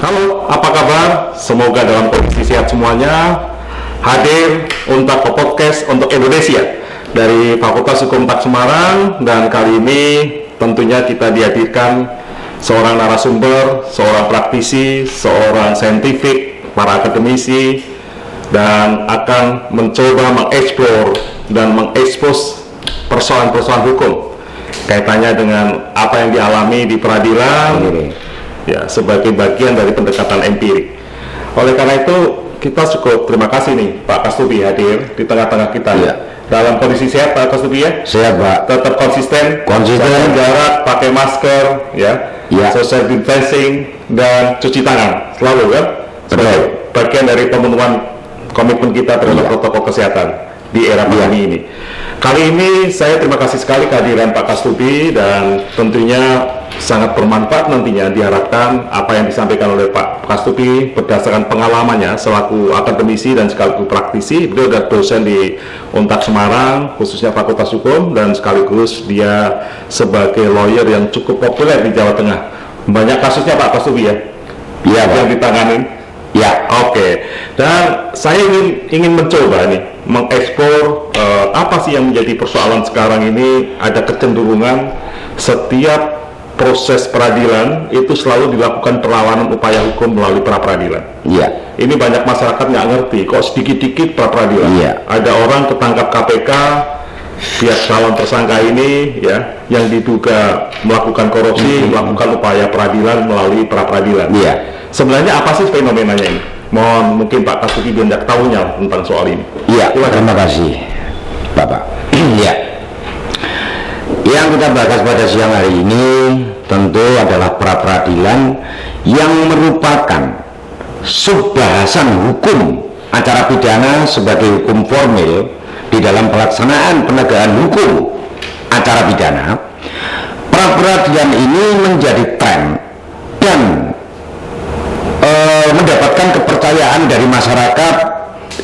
Halo, apa kabar? Semoga dalam kondisi sehat semuanya. Hadir untuk podcast untuk Indonesia dari Fakultas Hukum Unpad Semarang, dan kali ini tentunya kita dihadirkan seorang narasumber, seorang praktisi, seorang saintifik, para akademisi, dan akan mencoba mengeksplor dan mengekspos persoalan-persoalan hukum kaitannya dengan apa yang dialami di peradilan, ya, sebagai bagian dari pendekatan empirik. Oleh karena itu, kita cukup terima kasih nih Pak Kastubi hadir di tengah-tengah kita. Ya. Dalam kondisi sehat Pak Kastubi ya? Sehat Pak. Tetap konsisten, jaga jarak, pakai masker, ya, social distancing, dan cuci tangan selalu kan? Sebagai bagian dari pemenuhan komitmen kita terhadap protokol kesehatan di era pandemi ini. Kali ini saya terima kasih sekali kehadiran Pak Kastubi, dan tentunya sangat bermanfaat nantinya diharapkan apa yang disampaikan oleh Pak Kastubi berdasarkan pengalamannya selaku akademisi dan sekaligus praktisi. Beliau adalah dosen di Unpad Semarang, khususnya Fakultas Hukum, dan sekaligus dia sebagai lawyer yang cukup populer di Jawa Tengah. Banyak kasusnya Pak Kastubi ya? Iya, yang ditanganin. Ya, oke. Dan saya ingin mencoba nih mengeksplor apa sih yang menjadi persoalan sekarang ini. Ada kecenderungan setiap proses peradilan itu selalu dilakukan perlawanan upaya hukum melalui pra peradilan. Iya. Ini banyak masyarakat nggak ngerti, kok sedikit-dikit pra peradilan. Iya. Ada orang ketangkap KPK, pihak calon tersangka ini ya, yang diduga melakukan korupsi, melakukan upaya peradilan melalui pra peradilan. Iya. Sebenarnya apa sih fenomenanya ini? Mohon mungkin Pak Kastubi banyak tahunya tentang soal ini. Iya, terima kasih Bapak. Iya. Yang kita bahas pada siang hari ini tentu adalah pra peradilan yang merupakan subbahasan hukum acara pidana sebagai hukum formil di dalam pelaksanaan penegakan hukum acara pidana. Pra peradilan ini menjadi tren dan mendapatkan kepercayaan dari masyarakat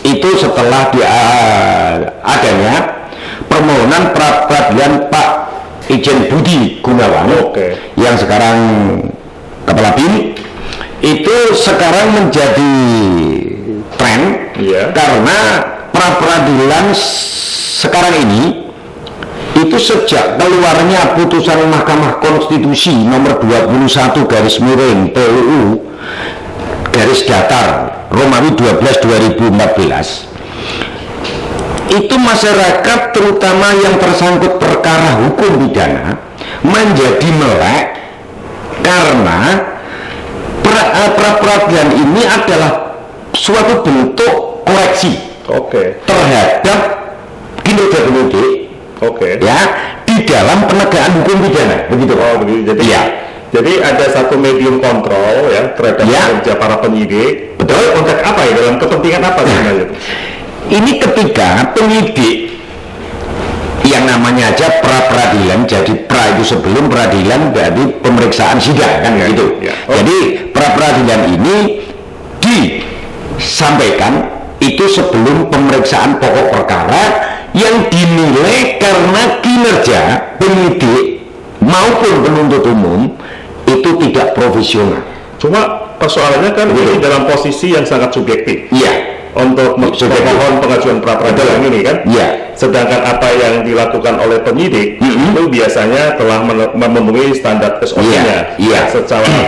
itu setelah adanya permohonan pra peradilan Pak Ijen Budi Gunawan, yang sekarang Kepala BIN, itu sekarang menjadi tren karena pra peradilan sekarang ini itu sejak keluarnya putusan Mahkamah Konstitusi nomor 21 garis miring PUU garis datar Romawi 12 2014, itu masyarakat terutama yang tersangkut perkara hukum pidana menjadi melek karena pra peradilan ini adalah suatu bentuk koreksi terhadap kinerja penyidik ya di dalam penegakan hukum pidana, begitu. Jadi jadi ada satu medium kontrol ya terhadap kerja para penyidik. Betul. Konteks apa ya, dalam kepentingan apa sebenarnya? Ini ketika penyidik yang namanya aja pra peradilan, jadi pra itu sebelum peradilan, berarti pemeriksaan sidang kan gitu. Jadi pra peradilan ini disampaikan itu sebelum pemeriksaan pokok perkara yang dinilai karena kinerja penyidik maupun penuntut umum itu tidak profesional. Cuma persoalannya kan ini dalam posisi yang sangat subjektif. Iya. Untuk memohon pengajuan pra peradilan ini kan. Iya. Sedangkan apa yang dilakukan oleh penyidik itu biasanya telah memenuhi standar SOP-nya. Iya.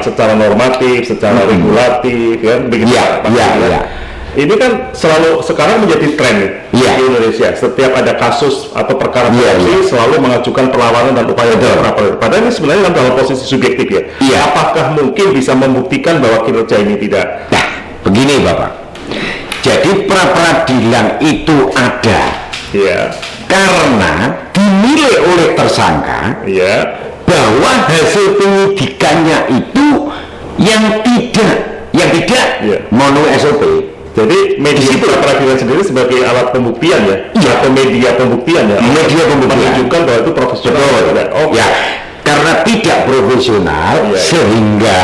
Secara normatif, secara regulatif, kan begitu. Iya. Ini kan selalu sekarang menjadi tren di Indonesia. Setiap ada kasus atau perkara korupsi selalu mengajukan perlawanan dan upaya pra peradilan. Padahal ini sebenarnya dalam posisi subjektif ya. Apakah mungkin bisa membuktikan bahwa kinerja ini tidak? Nah, begini Bapak. Jadi pra peradilan itu ada karena dinilai oleh tersangka bahwa hasil penyidikannya itu yang tidak memenuhi SOP. Jadi medis itu peradilan sendiri sebagai alat pembuktian atau media pembuktian menunjukkan bahwa itu profesional. Karena tidak profesional sehingga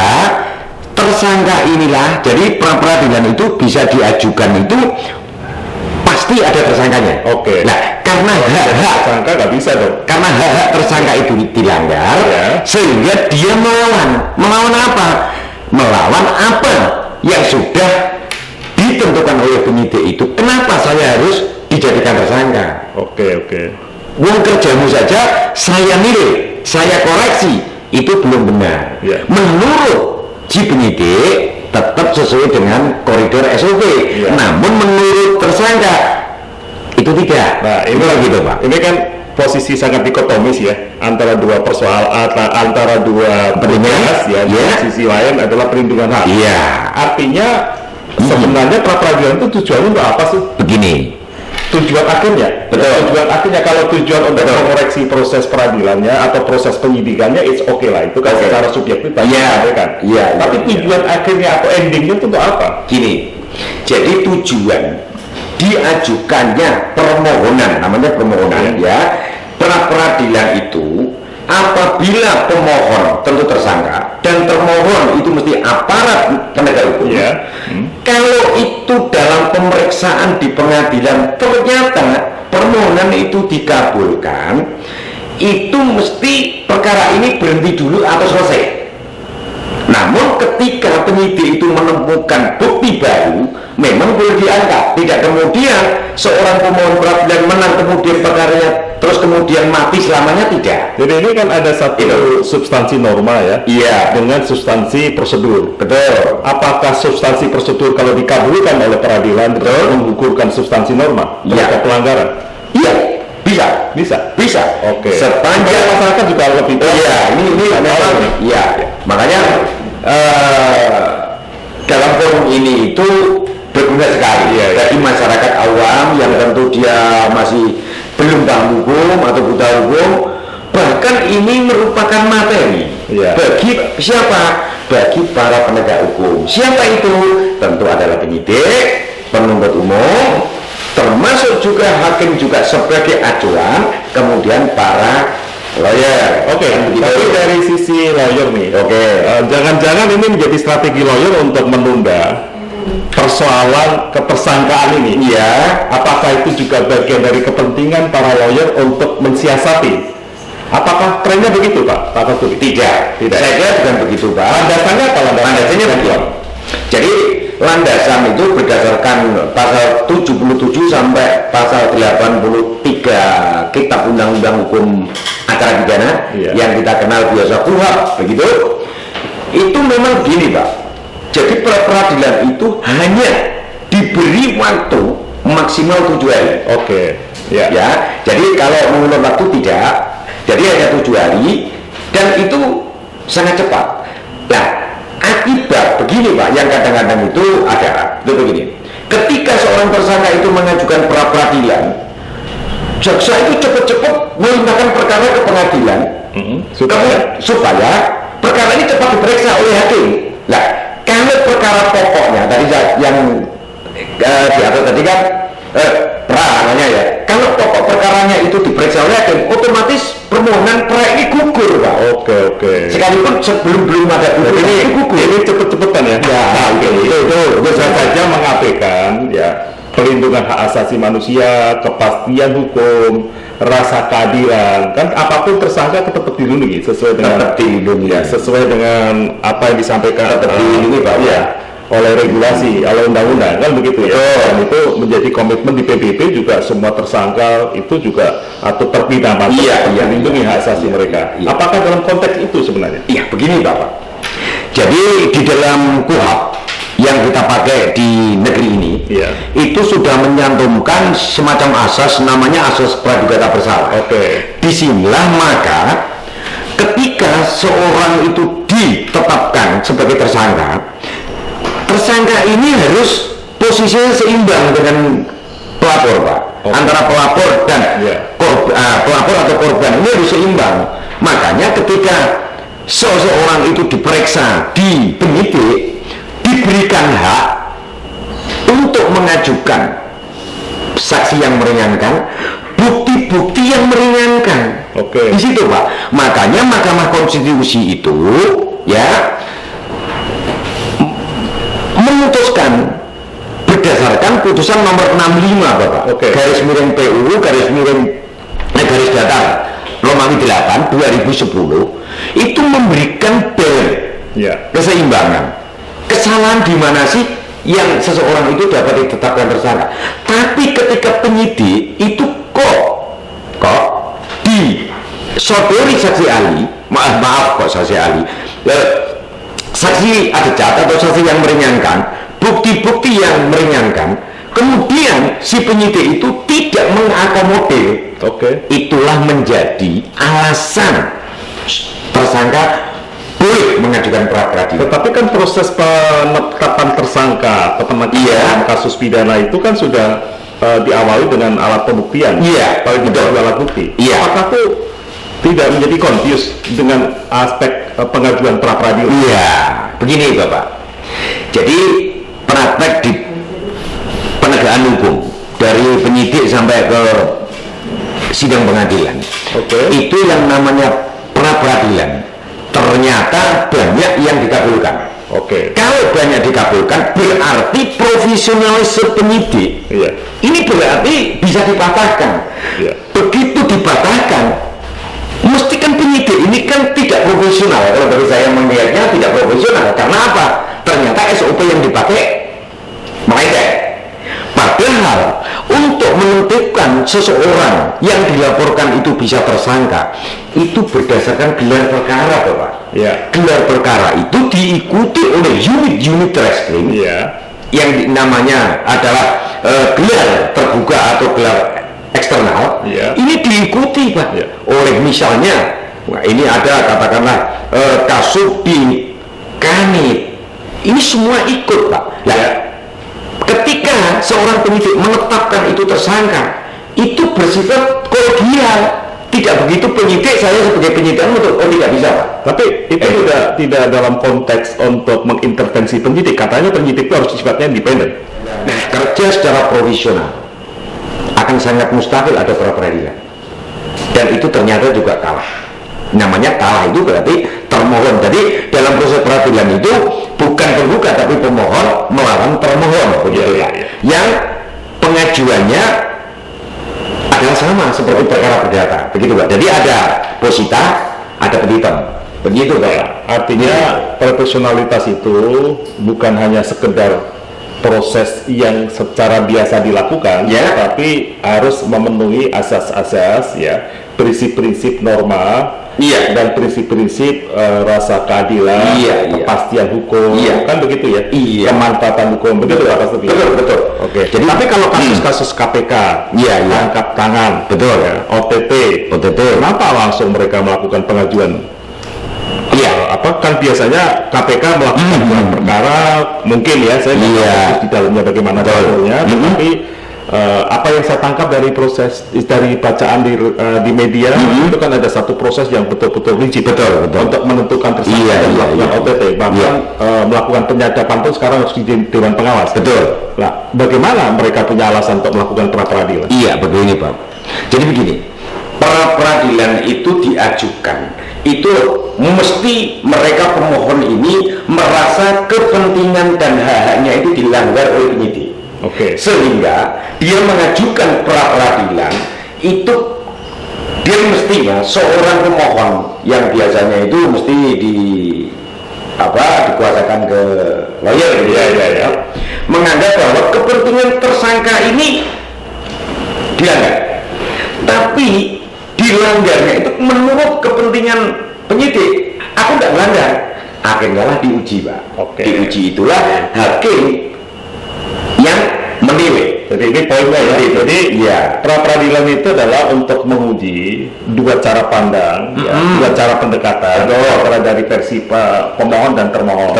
tersangka inilah, jadi pra peradilan itu bisa diajukan itu pasti ada tersangkanya. Nah, karena hak-hak tersangka nggak bisa dong. Karena hak-hak tersangka itu dilanggar, sehingga dia melawan apa? melawan apa yang sudah ditentukan oleh penyidik itu. Kenapa saya harus dijadikan tersangka? Oke. Uang kerjamu saja saya nilai, saya koreksi, itu belum benar. Ya. Menurut si penyidik tetap sesuai dengan koridor SOP. Ya. Namun menurut tersangka itu tidak. Nah, ini gitu, Pak. Ini kan posisi sangat dikotomis ya, antara dua antara dua petugas ya. Di sisi lain adalah perlindungan hak. Iya. Artinya sebenarnya pra peradilan itu tujuannya untuk apa sih? Begini. Tujuan akhirnya, Betul. tujuan akhirnya kalau tujuan untuk mengoreksi proses peradilannya atau proses penyidikannya, it's okay lah, itu kan secara subjektif tadi kan. Iya. Tapi tujuan akhirnya atau endingnya itu untuk apa? Gini, jadi tujuan diajukannya permohonan, namanya permohonan ya, pra peradilan itu apabila pemohon tentu tersangka dan termohon itu mesti aparat penegak hukum. Ya. Kalau itu dalam pemeriksaan di pengadilan ternyata permohonan itu dikabulkan, itu mesti perkara ini berhenti dulu atau selesai. Namun ketika penyidik itu menemukan bukti baru, memang boleh diangkat. Tidak kemudian seorang pemohon peradilan menang kemudian perkaranya terus kemudian mati selamanya, tidak. Jadi ini kan ada satu substansi norma ya, dengan substansi prosedur. Betul. Apakah substansi prosedur kalau dikabulkan oleh peradilan menggugurkan substansi norma? Iya. Pelanggaran? Iya, bisa. Oke. Sepanjang masyarakat juga lebih tahu. Iya, ini memang. Iya, makanya dalam forum ini itu berguna sekali bagi masyarakat awam yang tentu dia masih belum paham hukum atau buta hukum. Bahkan ini merupakan materi bagi siapa? Bagi para penegak hukum. Siapa itu? Tentu adalah penyidik, penuntut umum, termasuk juga hakim juga sebagai acuan, kemudian para lawyer. Oke, tapi dari sisi lawyer nih, jangan-jangan ini menjadi strategi lawyer untuk menunda persoalan ketersangkaan ini. Iya. Apakah itu juga bagian dari kepentingan para lawyer untuk mensiasati? Apakah trennya begitu, Pak? Tidak. Saya kira bukan begitu, Pak. Landasannya apa? Landasannya betul. Jadi landasan itu berdasarkan pasal 77 sampai pasal 83 Kitab Undang-Undang Hukum Acara Pidana yang kita kenal biasa KUHP, begitu. Itu memang begini, Pak. Jadi peradilan itu hanya diberi waktu maksimal 7 hari. Ya. Jadi kalau mengulur waktu tidak. Jadi hanya 7 hari dan itu sangat cepat. Nah, akibat begini, Pak, yang kadang-kadang itu ada, itu begini. Ketika seorang tersangka itu mengajukan pra peradilan, jaksa itu cepat-cepat melimpahkan perkara ke pengadilan, supaya perkara ini cepat diperiksa oleh hakim. Nah, kalau perkara pokoknya tadi yang di atas tadi kan namanya ya, kalau pokok perkaranya itu diperiksa oleh hakim, otomatis permohonan pra ini gugur, Pak. Oke. Sekalipun belum ada gugur, ini gugur. Ini cepet-cepetan ya. Itu saja mengabaikan perlindungan hak asasi manusia, kepastian hukum, rasa keadilan. Kan apapun tersangka tetap dilindungi sesuai dengan apa yang disampaikan dilindungi, Pak. Oleh regulasi, oleh undang-undang, kan begitu ya. Dan itu menjadi komitmen di PBB juga, semua tersangka itu juga atau terpidana dilindungi hak asasi mereka. Apakah dalam konteks itu sebenarnya? Iya, begini, Bapak. Jadi di dalam KUHP yang kita pakai di negeri ini, itu sudah menyantumkan semacam asas, namanya asas praduga tak bersalah. Disinilah maka ketika seorang itu ditetapkan sebagai tersangka ini harus posisinya seimbang dengan pelapor, Pak. Antara pelapor dan pelapor atau korban ini harus seimbang. Makanya ketika seseorang itu diperiksa di penyidik, diberikan hak untuk mengajukan saksi yang meringankan, bukti-bukti yang meringankan. Di situ, Pak. Makanya Mahkamah Konstitusi itu memutuskan berdasarkan putusan nomor 65, Bapak. Garis miring PUU garis datar Romawi 8 2010 itu memberikan keseimbangan. kesalahan di mana sih yang seseorang itu dapat ditetapkan tersangka? Tapi ketika penyidik itu kok disodori saksi ahli, maaf kok saksi ahli, saksi adecat atau saksi yang meringankan, bukti-bukti yang meringankan, kemudian si penyidik itu tidak mengakomodir. Itulah menjadi alasan tersangka boleh mengajukan pra peradilan. Tetapi kan proses penetapan tersangka atau penetapan kasus pidana itu kan sudah diawali dengan alat pembuktian. Kalau tidak ada alat bukti. Apakah itu tidak menjadi confuse dengan aspek pengajuan pra peradilan? Begini Bapak. Jadi praktek di penegakan hukum dari penyidik sampai ke sidang pengadilan, itu yang namanya pra peradilan ternyata banyak yang dikabulkan. Kalau banyak dikabulkan berarti profesionalisme penyidik ini berarti bisa dipatahkan. Begitu dipatahkan, mesti kan penyidik ini kan tidak profesional. Kalau dari saya melihatnya tidak profesional. Karena apa? Ternyata SOP yang dipakai melenceng. Padahal untuk menentukan seseorang yang dilaporkan itu bisa tersangka, itu berdasarkan gelar perkara, Bapak. Gelar perkara itu diikuti oleh unit-unit reskrim yang namanya adalah gelar terbuka atau gelar eksternal. Ini diikuti, Pak, oleh misalnya, ini ada katakanlah kasus di Kanit. Ini semua ikut, Pak. Ketika seorang penyidik menetapkan itu tersangka, itu bersifat kolegial. Tidak begitu penyidik, saya sebagai penyidik tidak bisa, Pak. Tapi itu tidak dalam konteks untuk mengintervensi penyidik. Katanya penyidik itu harus sifatnya independen. Nah, kerja secara profesional akan sangat mustahil ada pra peradilan. Dan itu ternyata juga kalah. Namanya kalah itu berarti termohon. Jadi dalam proses peradilan itu bukan penggugat tapi pemohon melawan termohon, yang pengajuannya adalah sama seperti perkara perdata, begitu Pak. Jadi ada posita, ada petitum, begitu Pak. Artinya profesionalitas itu bukan hanya sekedar proses yang secara biasa dilakukan, tapi harus memenuhi asas-asas, prinsip-prinsip norma, dan prinsip-prinsip rasa keadilan, kepastian hukum, kan begitu ya, kemanfaatan hukum, begitu Pak Prasetyo? Betul. Jadi tapi kalau kasus-kasus KPK, tangkap tangan, OTT, kenapa langsung mereka melakukan pengajuan? Kan biasanya KPK melakukan perkara, mungkin saya tidak di dalamnya bagaimana detailnya, tapi apa yang saya tangkap dari proses, dari bacaan di media, itu kan ada satu proses yang betul-betul rinci untuk menentukan tersangka dan melakukan OTT, bahkan melakukan penyadapan pun sekarang harus di Dewan Pengawas. Nah, bagaimana mereka punya alasan untuk melakukan pra peradilan? Begini Pak. Jadi begini, pra peradilan itu diajukan, itu mesti mereka pemohon ini merasa kepentingan dan hak-haknya itu dilanggar oleh penyidik. Sehingga dia mengajukan pra peradilan itu dia mestinya seorang pemohon yang biasanya itu mesti dikuasakan ke lawyer menganggap bahwa kepentingan tersangka ini dilanggar, tapi dilanggarnya itu menurut kepentingan penyidik. Aku tidak melanggar, akhirnya lah diuji, Pak. Diuji itulah hakim yang menilai. Jadi ini poinnya Jadi pra peradilan itu adalah untuk menguji dua cara pandang, dua cara pendekatan antara dari versi pemohon dan termohon.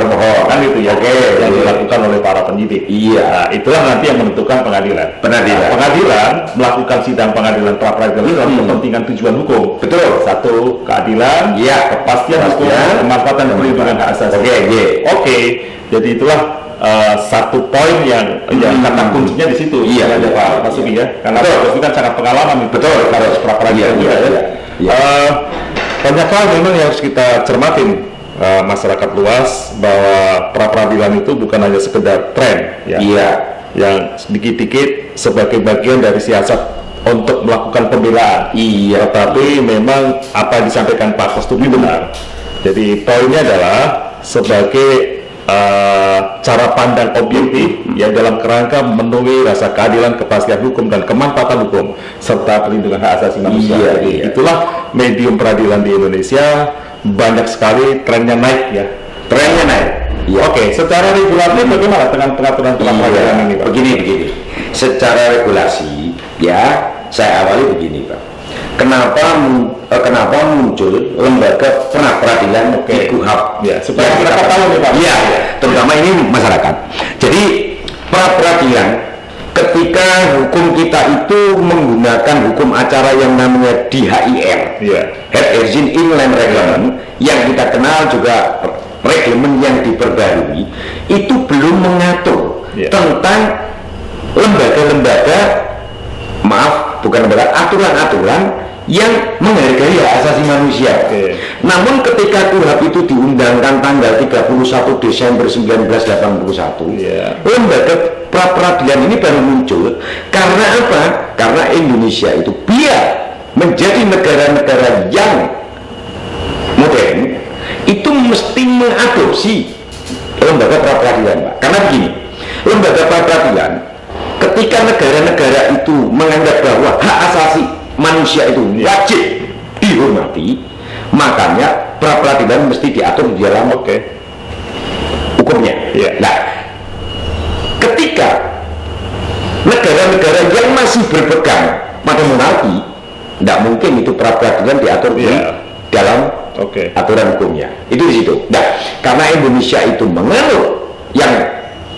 Kan itu yang dilakukan oleh para penyidik. Nah, itulah nanti yang menentukan pengadilan. Pengadilan melakukan sidang pengadilan pra peradilan dalam kepentingan tujuan hukum. Satu, keadilan, kepastian hukum, kemanfaatan dan perlindungan hak asasi. Jadi itulah satu poin yang kata kuncinya di situ. Pak Masuki karena Pak Masuki kan sangat pengalaman kalau pra peradilan banyak hal memang yang harus kita cermatin masyarakat luas, bahwa pra peradilan itu bukan hanya sekedar tren yang sedikit-sedikit sebagai bagian dari siasat untuk melakukan pembelaan, tetapi memang apa yang disampaikan Pak Kostubi benar. Jadi poinnya adalah sebagai cara pandang objektif ya dalam kerangka memenuhi rasa keadilan, kepastian hukum dan kemanfaatan hukum serta perlindungan hak asasi manusia. Iya, Jadi iya. itulah medium peradilan di Indonesia, banyak sekali trennya naik ya. Trennya naik. Iya. Oke, secara regulatif bagaimana dengan pengaturan peradilan ini, Pak? Begini. Secara regulasi, ya, saya awali begini, Pak. Kenapa muncul lembaga pra-peradilan di KUHP? Ya, supaya Yang masyarakat tahu nih, Pak. Iya, terutama ini masyarakat. Jadi pra-peradilan ketika hukum kita itu menggunakan hukum acara yang namanya DHIR, Iya. Head Engine Inland Reglement, yang kita kenal juga reglement yang diperbarui, itu belum mengatur Iya. tentang lembaga-lembaga, bukan lembaga, aturan-aturan yang menghargai hak asasi manusia. Oke. Namun ketika KUHP itu diundangkan tanggal 31 Desember 1981, Iya. lembaga pra-peradilan ini baru muncul. Karena apa? Karena Indonesia itu biar menjadi negara-negara yang modern, itu mesti mengadopsi lembaga pra-peradilan, Pak. Karena begini, lembaga pra-peradilan ketika negara-negara itu menganggap bahwa hak asasi manusia itu wajib dihormati, makanya pra-peradilan mesti diatur di dalam hukumnya. Iya. Nah, ketika negara-negara yang masih berpegang pada monarki, tidak mungkin itu pra-peradilan diatur di Iya. dalam Oke. aturan hukumnya. Itu di situ. Nah, karena Indonesia itu menganut yang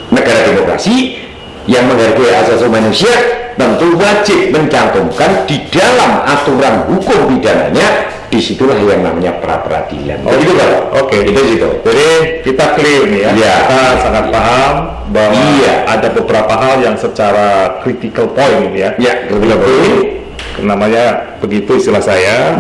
negara demokrasi yang menghargai asasi manusia, tentu wajib mencantumkan di dalam aturan hukum pidananya, disitulah yang namanya pra-peradilan. Gitu, Pak. Oke. Itu situ. Jadi kita clear nih ya. Iya. Kita sangat paham bahwa Iya. ada beberapa hal yang secara critical point ya. Ya, critical Itu point. namanya begitu istilah saya.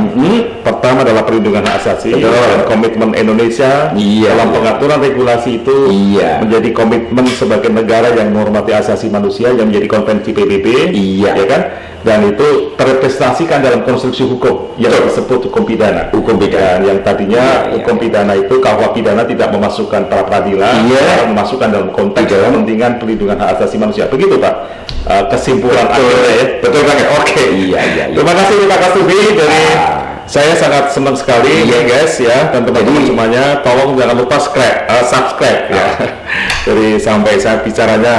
Pertama adalah perlindungan hak asasi Betul. dan komitmen Indonesia Iya, dalam iya. pengaturan regulasi itu Iya. menjadi komitmen sebagai negara yang menghormati asasi manusia yang menjadi konvensi PBB. Iya. Ya kan? Dan itu terrepresentasikan dalam konstruksi hukum yang disebut hukum pidana. Hukum pidana. Dan yang tadinya Iya, iya. hukum pidana itu KUHP pidana tidak memasukkan pra peradilan, Iya. sekarang memasukkan dalam konteks kepentingan perlindungan hak asasi manusia. Begitu, Pak. Kesimpulan Betul. akhirnya ya. Betul banget. Oke. Iya. Terima kasih Pak Kastubi dari Ah. saya sangat senang sekali Iya. ya guys ya, dan teman-teman Jadi- semuanya tolong jangan lupa subscribe ya. Jadi sampai saya bicaranya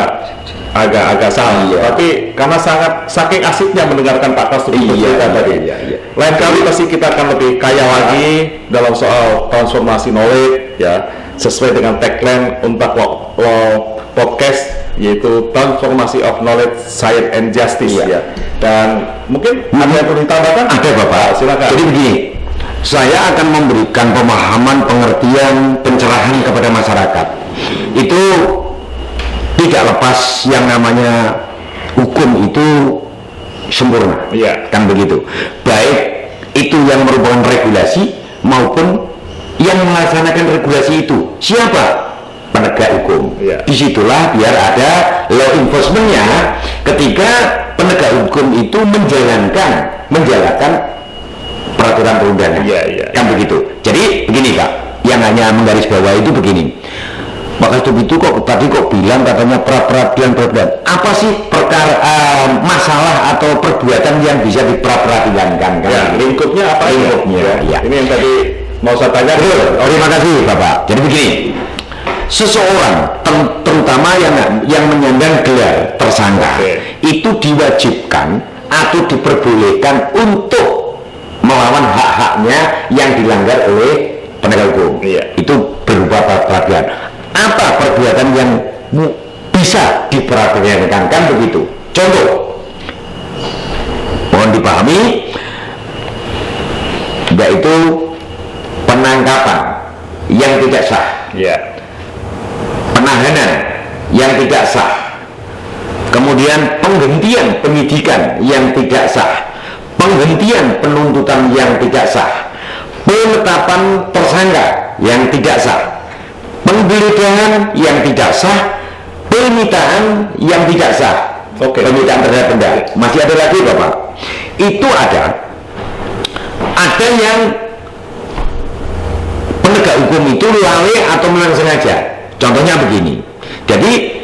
agak salah, Iya. tapi karena saking asiknya mendengarkan Pak Kastubi bercerita tadi. Iya. Lain kali pasti kita akan lebih kaya lagi dalam soal transformasi knowledge ya, sesuai dengan tagline Unpad Law Podcast, yaitu transformasi of knowledge, science and justice Iya. ya. Dan mungkin ada yang perlu ditambahkan? Ada, Bapak. Silakan. Jadi begini, saya akan memberikan pemahaman, pengertian, pencerahan kepada masyarakat. Itu tidak lepas yang namanya hukum itu sempurna. Iya. Kan begitu. Baik itu yang merupakan regulasi maupun yang melaksanakan regulasi itu. Siapa? Penegak hukum. Iya. Disitulah biar ada law enforcement-nya ketika penegak hukum itu menjalankan peraturan perundangan. Iya. Kan begitu. Jadi begini, Pak, yang hanya menggaris bawah itu begini. Pak Kastubi itu tadi bilang katanya pra-peradilan. Apa sih perkara masalah atau perbuatan yang bisa diperadilankan? Kan? Ya, lingkupnya apa? Lingkupnya, ya. Ini yang tadi mau saya tanya. Betul. Terima kasih, Bapak. Jadi begini, seseorang terutama yang menyandang gelar tersangka, Oke. itu diwajibkan atau diperbolehkan untuk melawan hak-haknya yang dilanggar oleh penegak hukum. Iya. Itu berupa peradilan. Apa perbuatan yang bisa diperadilankan? Kan begitu. Contoh, mohon dipahami, yaitu penangkapan yang tidak sah, Ya. penahanan yang tidak sah, kemudian penghentian penyidikan yang tidak sah, penghentian penuntutan yang tidak sah, penetapan tersangka yang tidak sah, penggeledahan yang tidak sah, penyitaan yang tidak sah. Oke. Penyitaan terhadap benda. Masih ada lagi, Bapak. Itu ada yang penegak hukum itu lalai atau memang sengaja Contohnya begini. Jadi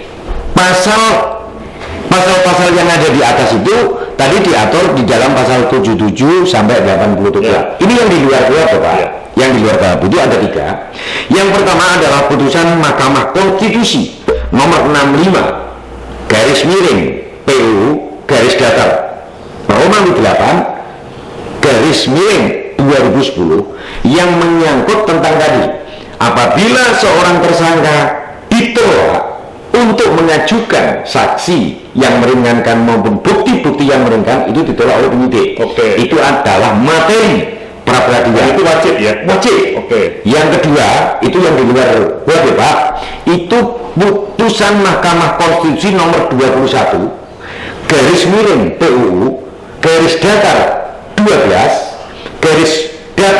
pasal-pasal yang ada di atas itu tadi diatur di dalam pasal 77 sampai 87. Ya. Ini yang di luar itu apa, Pak? Ya. Yang di luar KUHP itu ada 3. Yang pertama adalah putusan Mahkamah Konstitusi nomor 65 garis miring PUU garis datar Romawi 8 garis miring 2010 yang menyangkut tentang tadi, apabila seorang tersangka ditolak untuk mengajukan saksi yang meringankan maupun bukti-bukti yang meringankan, itu ditolak oleh penyidik. Oke. Itu adalah materi pra peradilan. Itu wajib ya? Wajib. Oke. Yang kedua, itu yang di luar wajib, Pak. Itu putusan Mahkamah Konstitusi nomor 21 garis miring PUU garis datar 12 garis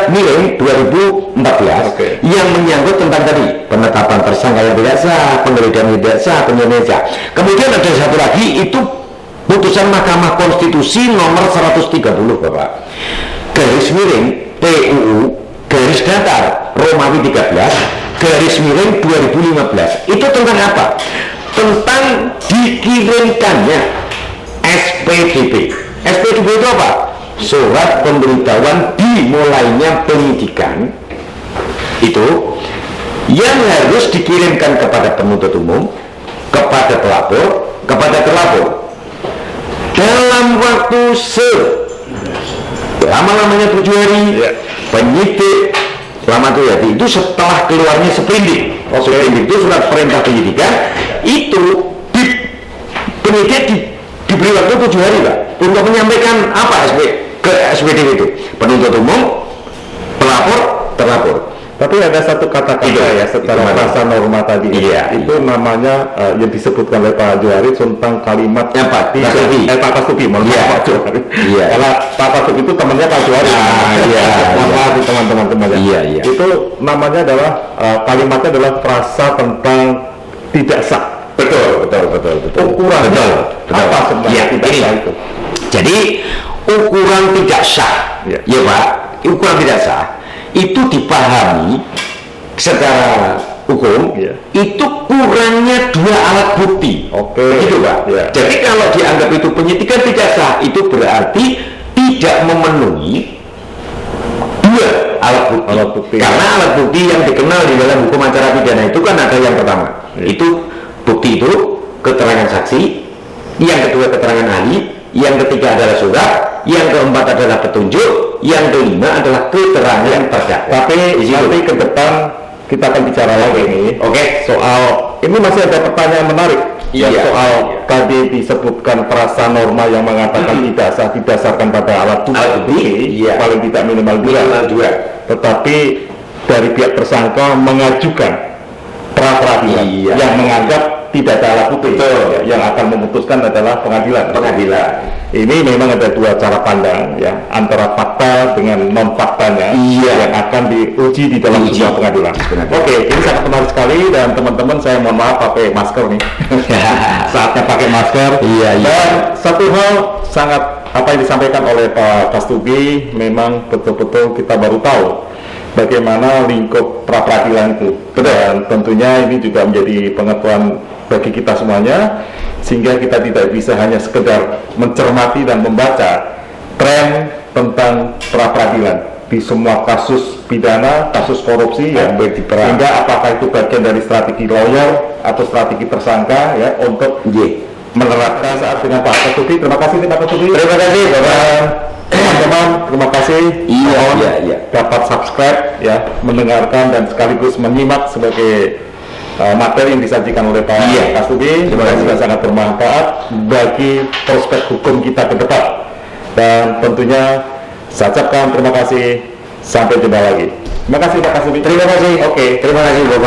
miring 2014 Oke. yang menyangkut tentang tadi penetapan tersangka yang tidak sah, penggeledahan yang tidak sah, penyidikan sah. Kemudian ada satu lagi, itu putusan Mahkamah Konstitusi nomor 130, Bapak, garis miring PUU garis datar Romawi 13 garis miring 2015. Itu tentang apa? Tentang dikirimkannya SPDP. SPDP itu apa? Surat pemberitahuan dimulainya penyidikan, itu yang harus dikirimkan kepada penuntut umum, kepada pelapor, kepada terlapor dalam waktu lama-lamanya 7 hari. Ya. Penyidik lama tuh ya, itu setelah keluarnya seprindik. Seprindik itu surat perintah penyidikan, itu penyidik diberi waktu 7 hari, Pak, untuk menyampaikan apa ke SPDP itu, penuntut umum, pelapor, terlapor. Tapi ada satu kata-kata ya secara bahasa norma tadi. Iya, itu namanya yang disebutkan oleh Pak Johari tentang kalimat Pak Kastubi, mohon Iya. maaf Pak Johari. Iya. Karena Pak Kastubi itu temannya Pak Johari. Iya. Maaf teman-teman temannya. Iya. Itu namanya adalah kalimatnya adalah frasa tentang tidak sah. Betul. Ukurannya Betul. apa sebenarnya Ya, tidak ini. sah itu? Jadi ukuran tidak sah, Ya. ya Pak, ukuran tidak sah itu dipahami secara hukum, Ya. itu kurangnya 2 alat bukti. Oke. Begitu, Pak. Ya. Jadi kalau dianggap itu penyidikan tidak sah, itu berarti tidak memenuhi 2 alat bukti. Alat bukti. Karena alat bukti yang dikenal di dalam hukum acara pidana itu kan ada yang pertama, Ya. itu bukti itu keterangan saksi, yang kedua keterangan ahli, yang ketiga adalah surat, yang keempat adalah petunjuk, yang kelima adalah keterangan terdakwa. Tapi nanti ke depan kita akan bicara lagi nih. Oke. Soal ini masih ada pertanyaan menarik. Iya. Ya, soal tadi disebutkan frasa norma yang mengatakan tidak sah didasarkan pada alat bukti, Iya. paling tidak minimal 2. Minimal 2. Tetapi dari pihak tersangka mengajukan pra peradilan Iya. yang menganggap tidak ada alat bukti. Betul. Ya, yang akan memutuskan adalah pengadilan. Ini memang ada 2 cara pandang ya, antara fakta dengan non faktanya. Iya. Yang akan diuji di dalam sebuah pengadilan. Benar. Oke, ini sangat menarik sekali dan teman-teman saya mohon maaf pakai masker nih. Saatnya pakai masker. Iya. Dan satu hal sangat apa yang disampaikan oleh Pak Kastubi, memang betul-betul kita baru tahu bagaimana lingkup pra peradilan itu. Dan tentunya ini juga menjadi pengetahuan bagi kita semuanya, sehingga kita tidak bisa hanya sekedar mencermati dan membaca tren tentang pra peradilan di semua kasus pidana, kasus korupsi ya, sehingga apakah itu bagian dari strategi lawyer atau strategi tersangka ya untuk menerapkan saat dengan Pak Kastubi. Terima kasih Pak Kastubi. Terima kasih, Bapak. Teman-teman, terima kasih. Iya, Mohon iya. dapat subscribe ya, mendengarkan dan sekaligus menyimak sebagai materi yang disajikan oleh Pak Kastubi. Terima kasih. Juga sangat bermanfaat bagi prospek hukum kita ke depan. Dan tentunya saya ucapkan terima kasih. Sampai jumpa lagi. Terima kasih Pak Kastubi. Terima kasih. Oke. Terima kasih, Bapak.